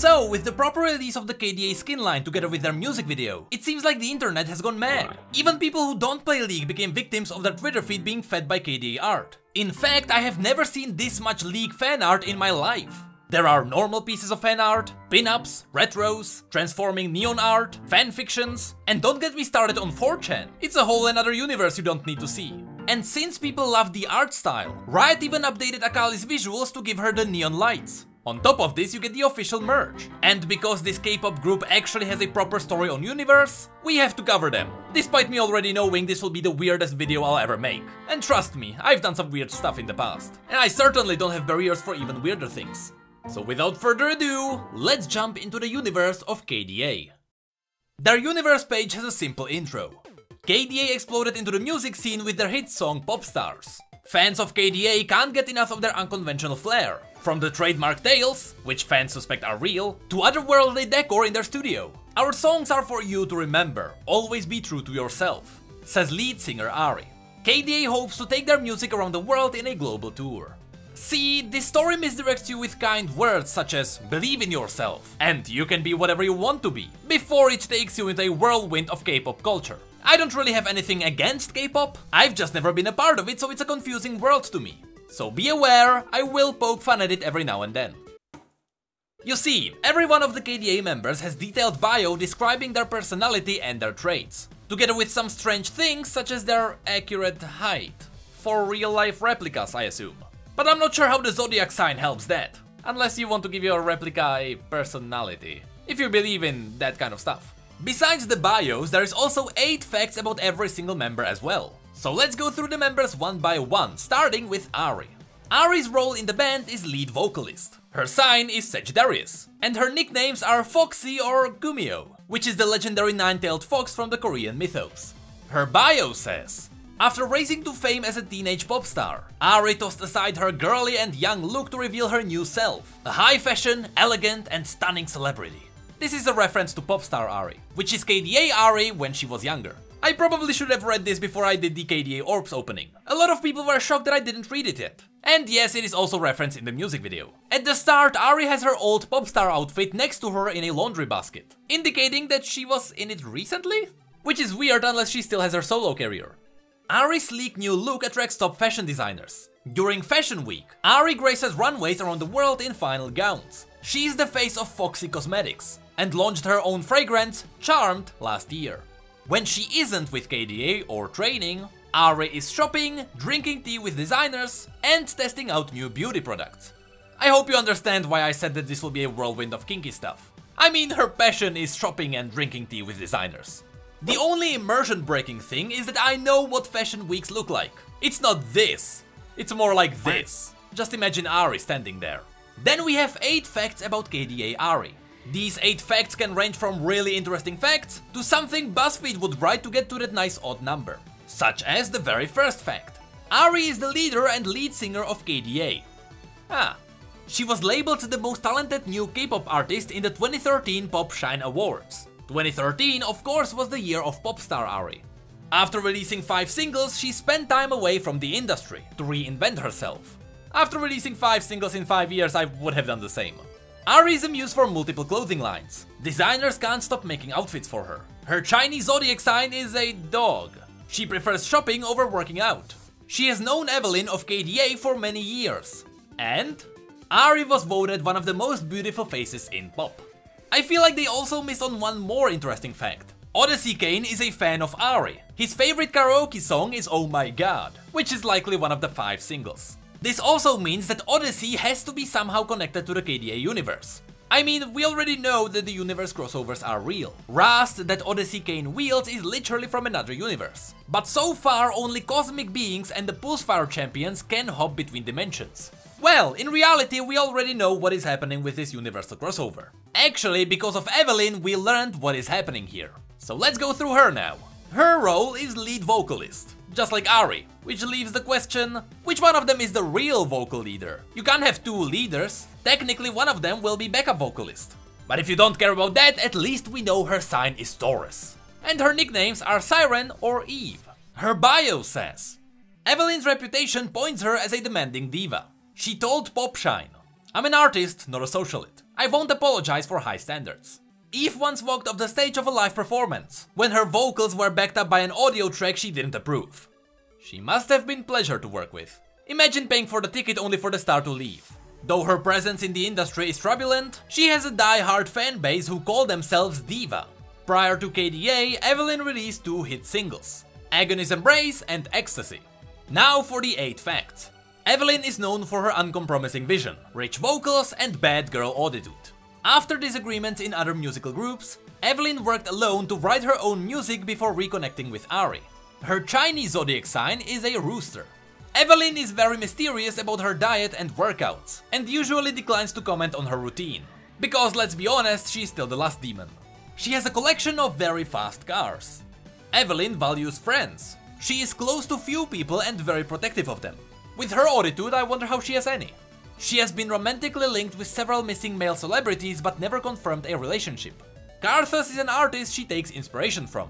So, with the proper release of the KDA skin line together with their music video, it seems like the internet has gone mad. Even people who don't play League became victims of their Twitter feed being fed by KDA art. In fact, I have never seen this much League fan art in my life. There are normal pieces of fan art, pin-ups, retros, transforming neon art, fanfictions, and don't get me started on 4chan. It's a whole another universe you don't need to see. And since people love the art style, Riot even updated Akali's visuals to give her the neon lights. On top of this, you get the official merch. And because this K-pop group actually has a proper story on Universe, we have to cover them. Despite me already knowing this will be the weirdest video I'll ever make. And trust me, I've done some weird stuff in the past. And I certainly don't have barriers for even weirder things. So without further ado, let's jump into the universe of KDA. Their universe page has a simple intro. KDA exploded into the music scene with their hit song Popstars. Fans of KDA can't get enough of their unconventional flair. From the trademark tales, which fans suspect are real, to otherworldly decor in their studio. Our songs are for you to remember, always be true to yourself, says lead singer Ari. KDA hopes to take their music around the world in a global tour. See, this story misdirects you with kind words such as believe in yourself and you can be whatever you want to be, before it takes you into a whirlwind of K-pop culture. I don't really have anything against K-pop, I've just never been a part of it, so it's a confusing world to me. So be aware, I will poke fun at it every now and then. You see, every one of the KDA members has detailed bio describing their personality and their traits, together with some strange things such as their accurate height. For real life replicas, I assume. But I'm not sure how the zodiac sign helps that, unless you want to give your replica a personality, if you believe in that kind of stuff. Besides the bios, there is also 8 facts about every single member as well. So let's go through the members one by one, starting with Ari. Ari's role in the band is lead vocalist. Her sign is Sagittarius, and her nicknames are Foxy or Gumio, which is the legendary nine-tailed fox from the Korean mythos. Her bio says, after rising to fame as a teenage pop star, Ari tossed aside her girly and young look to reveal her new self, a high-fashion, elegant and stunning celebrity. This is a reference to Popstar Ari, which is KDA Ari when she was younger. I probably should have read this before I did the KDA Orbs opening. A lot of people were shocked that I didn't read it yet. And yes, it is also referenced in the music video. At the start, Ari has her old Popstar outfit next to her in a laundry basket, indicating that she was in it recently? Which is weird unless she still has her solo career. Ari's sleek new look attracts top fashion designers. During Fashion Week, Ari graces runways around the world in final gowns. She is the face of Foxy Cosmetics, and launched her own fragrance, Charmed, last year. When she isn't with KDA or training, Ari is shopping, drinking tea with designers, and testing out new beauty products. I hope you understand why I said that this will be a whirlwind of kinky stuff. I mean, her passion is shopping and drinking tea with designers. The only immersion-breaking thing is that I know what fashion weeks look like. It's not this. It's more like this. Just imagine Ari standing there. Then we have 8 facts about KDA Ari. These 8 facts can range from really interesting facts to something BuzzFeed would write to get to that nice odd number. Such as the very first fact. Ari is the leader and lead singer of KDA. She was labeled the most talented new K-pop artist in the 2013 Pop Shine Awards. 2013 of course was the year of Popstar Ari. After releasing 5 singles, she spent time away from the industry to reinvent herself. After releasing 5 singles in 5 years, I would have done the same. Ari is a muse for multiple clothing lines. Designers can't stop making outfits for her. Her Chinese zodiac sign is a dog. She prefers shopping over working out. She has known Evelyn of KDA for many years. And Ari was voted one of the most beautiful faces in pop. I feel like they also missed on one more interesting fact. Odyssey Kane is a fan of Ari. His favorite karaoke song is Oh My God, which is likely one of the 5 singles. This also means that Odyssey has to be somehow connected to the KDA universe. I mean, we already know that the universe crossovers are real. Rust that Odyssey Kane wields is literally from another universe. But so far, only cosmic beings and the Pulsefire champions can hop between dimensions. Well, in reality, we already know what is happening with this universal crossover. Actually, because of Evelyn, we learned what is happening here. So let's go through her now. Her role is lead vocalist, just like Ari, which leaves the question, which one of them is the real vocal leader? You can't have 2 leaders, technically one of them will be backup vocalist. But if you don't care about that, at least we know her sign is Taurus. And her nicknames are Siren or Eve. Her bio says, Evelyn's reputation points her as a demanding diva. She told Popshine, I'm an artist, not a socialite. I won't apologize for high standards. Eve once walked off the stage of a live performance, when her vocals were backed up by an audio track she didn't approve. She must have been pleasure to work with. Imagine paying for the ticket only for the star to leave. Though her presence in the industry is turbulent, she has a die-hard fan base who call themselves Diva. Prior to KDA, Evelyn released 2 hit singles, Agony's Embrace and Ecstasy. Now for the 8 facts. Evelyn is known for her uncompromising vision, rich vocals and bad girl attitude. After disagreements in other musical groups, Evelyn worked alone to write her own music before reconnecting with Ari. Her Chinese zodiac sign is a rooster. Evelyn is very mysterious about her diet and workouts, and usually declines to comment on her routine. Because let's be honest, she's still the last demon. She has a collection of very fast cars. Evelyn values friends. She is close to few people and very protective of them. With her attitude, I wonder how she has any. She has been romantically linked with several missing male celebrities but never confirmed a relationship. Carthus is an artist she takes inspiration from.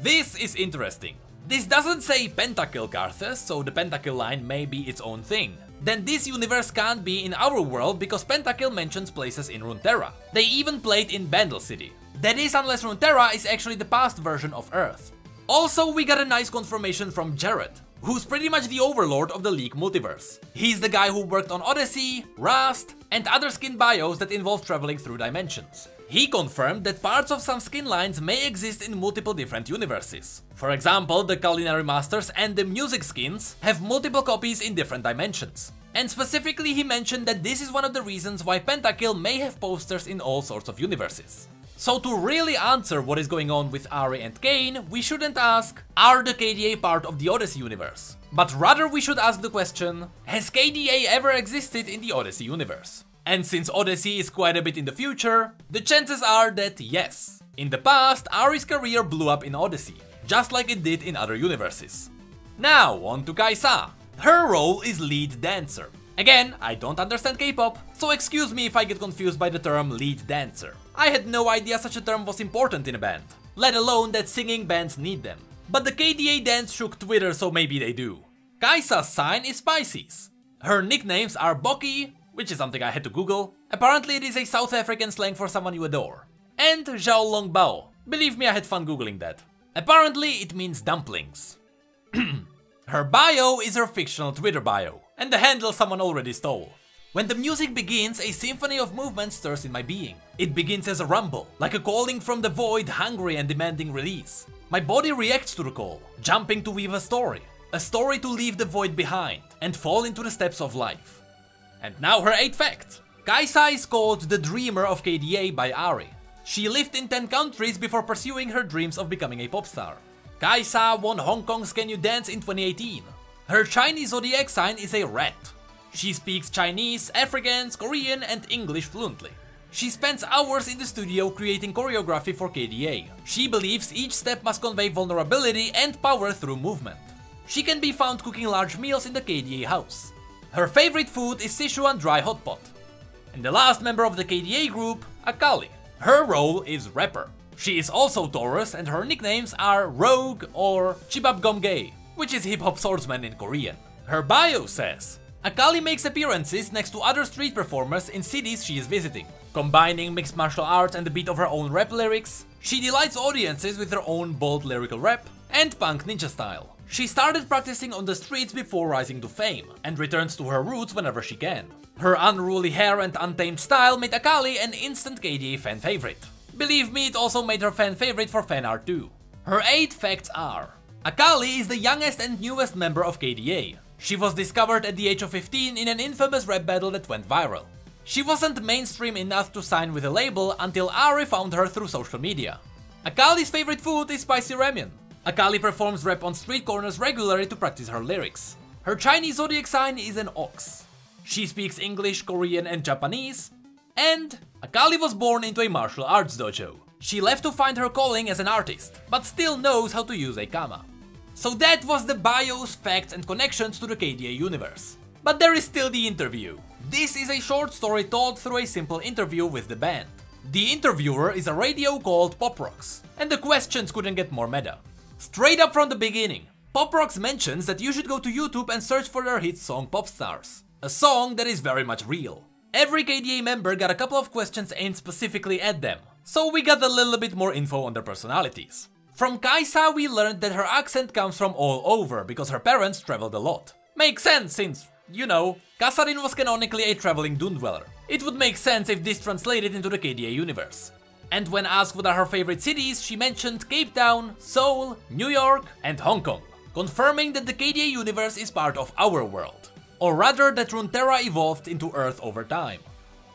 This is interesting. This doesn't say Pentakill Carthus, so the Pentakill line may be its own thing. Then this universe can't be in our world because Pentakill mentions places in Runeterra. They even played in Bandle City. That is, unless Runeterra is actually the past version of Earth. Also, we got a nice confirmation from Jared, who's pretty much the overlord of the League multiverse. He's the guy who worked on Odyssey, Rust, and other skin bios that involve traveling through dimensions. He confirmed that parts of some skin lines may exist in multiple different universes. For example, the Culinary Masters and the music skins have multiple copies in different dimensions. And specifically he mentioned that this is one of the reasons why Pentakill may have posters in all sorts of universes. So to really answer what is going on with Ari and Kain, we shouldn't ask, are the KDA part of the Odyssey universe? But rather we should ask the question, has KDA ever existed in the Odyssey universe? And since Odyssey is quite a bit in the future, the chances are that yes. In the past, Ari's career blew up in Odyssey, just like it did in other universes. Now on to Caixa. Her role is lead dancer. Again, I don't understand K-pop, so excuse me if I get confused by the term lead dancer. I had no idea such a term was important in a band, let alone that singing bands need them. But the KDA dance shook Twitter, so maybe they do. Caixa's sign is Pisces. Her nicknames are Boki, which is something I had to Google. Apparently it is a South African slang for someone you adore. And Zhao Long Bao. Believe me, I had fun googling that. Apparently it means dumplings. Her bio is her fictional Twitter bio, and the handle someone already stole. When the music begins, a symphony of movement stirs in my being. It begins as a rumble, like a calling from the void, hungry and demanding release. My body reacts to the call, jumping to weave a story to leave the void behind and fall into the steps of life. And now her 8th fact. Caixa is called the Dreamer of Kda by Ari. She lived in 10 countries before pursuing her dreams of becoming a pop star. Caixa won Hong Kong's Can You Dance in 2018. Her Chinese zodiac sign is a rat. She speaks Chinese, Afrikaans, Korean and English fluently. She spends hours in the studio creating choreography for KDA. She believes each step must convey vulnerability and power through movement. She can be found cooking large meals in the KDA house. Her favorite food is Sichuan dry hot pot. And the last member of the KDA group, Akali. Her role is rapper. She is also Taurus and her nicknames are Rogue or Chibabgomgae, which is hip-hop swordsman in Korean. Her bio says, Akali makes appearances next to other street performers in cities she is visiting. Combining mixed martial arts and the beat of her own rap lyrics, she delights audiences with her own bold lyrical rap and punk ninja style. She started practicing on the streets before rising to fame, and returns to her roots whenever she can. Her unruly hair and untamed style made Akali an instant KDA fan favorite. Believe me, it also made her fan favorite for fan art too. Her 8 facts are: Akali is the youngest and newest member of KDA. She was discovered at the age of 15 in an infamous rap battle that went viral. She wasn't mainstream enough to sign with a label until Ari found her through social media. Akali's favorite food is spicy ramen. Akali performs rap on street corners regularly to practice her lyrics. Her Chinese zodiac sign is an ox. She speaks English, Korean and Japanese. And Akali was born into a martial arts dojo. She left to find her calling as an artist, but still knows how to use a kama. So that was the bios, facts and connections to the KDA universe. But there is still the interview. This is a short story told through a simple interview with the band. The interviewer is a radio called Pobřežní, and the questions couldn't get more meta. Straight up from the beginning, Pobřežní mentions that you should go to YouTube and search for their hit song Popstars, a song that is very much real. Every KDA member got a couple of questions aimed specifically at them, so we got a little bit more info on their personalities. From Caixa we learned that her accent comes from all over because her parents traveled a lot. Makes sense since, you know, Kasarin was canonically a traveling Dune dweller. It would make sense if this translated into the KDA universe. And when asked what are her favorite cities, she mentioned Cape Town, Seoul, New York and Hong Kong, confirming that the KDA universe is part of our world. Or rather that Runeterra evolved into Earth over time.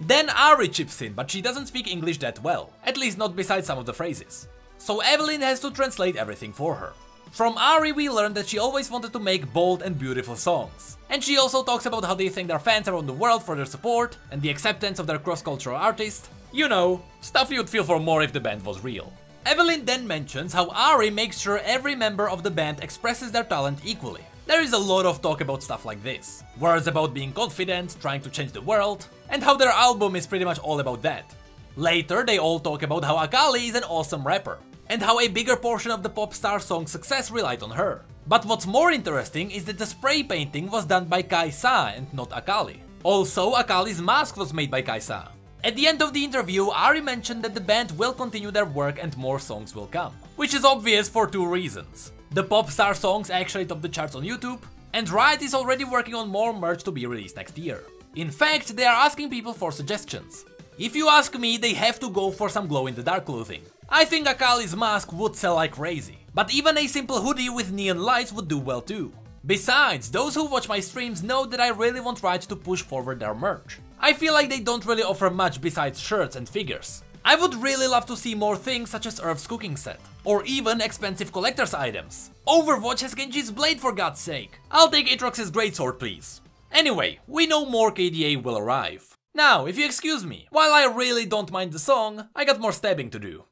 Then Ari chips in, but she doesn't speak English that well, at least not besides some of the phrases. So Evelyn has to translate everything for her. From Ari we learned that she always wanted to make bold and beautiful songs. And she also talks about how they thank their fans around the world for their support and the acceptance of their cross-cultural artist. You know, stuff you'd feel for more if the band was real. Evelyn then mentions how Ari makes sure every member of the band expresses their talent equally. There is a lot of talk about stuff like this. Words about being confident, trying to change the world, and how their album is pretty much all about that. Later they all talk about how Akali is an awesome rapper, and how a bigger portion of the pop star song's success relied on her. But what's more interesting is that the spray painting was done by Caixa and not Akali. Also, Akali's mask was made by Caixa. At the end of the interview, Ari mentioned that the band will continue their work and more songs will come. Which is obvious for two reasons. The pop star songs actually top the charts on YouTube, and Riot is already working on more merch to be released next year. In fact, they are asking people for suggestions. If you ask me, they have to go for some glow-in-the-dark clothing. I think Akali's mask would sell like crazy, but even a simple hoodie with neon lights would do well too. Besides, those who watch my streams know that I really want Riot to push forward their merch. I feel like they don't really offer much besides shirts and figures. I would really love to see more things such as Earth's cooking set, or even expensive collector's items. Overwatch has Genji's blade for God's sake. I'll take Aatrox's greatsword please. Anyway, we know more KDA will arrive. Now, if you excuse me, while I really don't mind the song, I got more stabbing to do.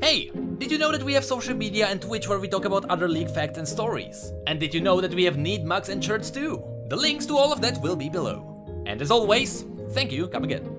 Hey, did you know that we have social media and Twitch where we talk about other league facts and stories? And did you know that we have need mugs and shirts too? The links to all of that will be below. And as always, thank you, come again.